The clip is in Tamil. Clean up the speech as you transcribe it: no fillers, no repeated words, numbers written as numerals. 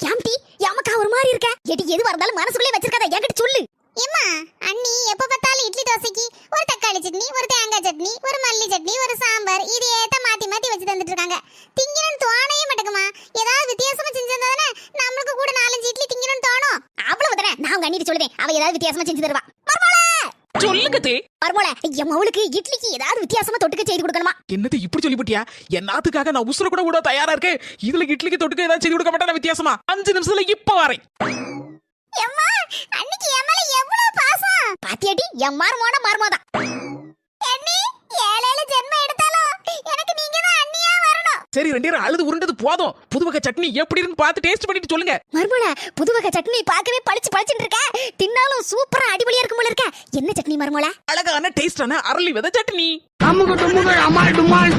ஏம்டி ஏமக்கா ஒரு மாதிரி இருக்க? எடி எதுவா இருந்தாலும் மனசுக்குள்ளே வச்சிருக்காத, என்கிட்ட சொல்லு. ஏம்மா, அண்ணி எப்ப பார்த்தாலும் இட்லி தோசைக்கு ஒரு தக்காளி சட்னி, ஒரு தேங்காய் சட்னி, ஒரு மல்லி சட்னி, ஒரு சாம்பார் இதே தான் மாத்தி மாத்தி வச்சு தந்துட்டு இருக்காங்க. திங்கணும்னு தோணையே மாட்டேங்குமா? ஏதாவது வித்தியாசமா செஞ்சிருந்தானே நம்மளுக்கு கூட 4-5 இட்லி திங்கணும்னு தோணும். அவ்வளவுதானே, நான் உங்க அண்ணிட்ட சொல்லுவேன், அவ ஏதாவது வித்தியாசமா செஞ்சு தருவா. சொல்லுங்க தே. மர்மோள, என் மவளுக்கு இட்லிக்கு ஏதாவது வித்தியாசமா தொட்டுக்க செய்து கொடுக்கணுமா? என்னது இப்படி சொல்லி போட்டியா? என்னத்துக்காக நான் உசுர கூட விட தயாரா இருக்கேன். இதுல இட்லிக்கு தொட்டுக்க ஏதாவது செய்து கொடுக்க மாட்டேன் வித்தியாசமா. 5 நிமிஷத்துல இப்ப வரேன். எம்மா, அன்னைக்கு என் மேல எவ்வளவு பாசம் பாத்தியாடி, என் மர்மோதான். அண்ணி, 7 ஜென்மம் எடுத்தாலும் எனக்கு நீங்க தான் அண்ணியா வரணும். சரி, 2 பேரும் அழுது உருண்டது போதும். புது வகை சட்னி எப்படி இருக்குன்னு பார்த்து டேஸ்ட் பண்ணிட்டு சொல்லுங்க. மர்மோள, புது வகை சட்னி பார்க்கவே பளிச்சுன்னு இருக்க. தின்னாலும் சூப்பரா அடிபொலியா இருக்கும் போல இருக்க. என்ன சட்னி மர்மோள? அழகான டேஸ்டான அரளி விதை சட்னி. அம்முக டும்முக அமால் டுமால்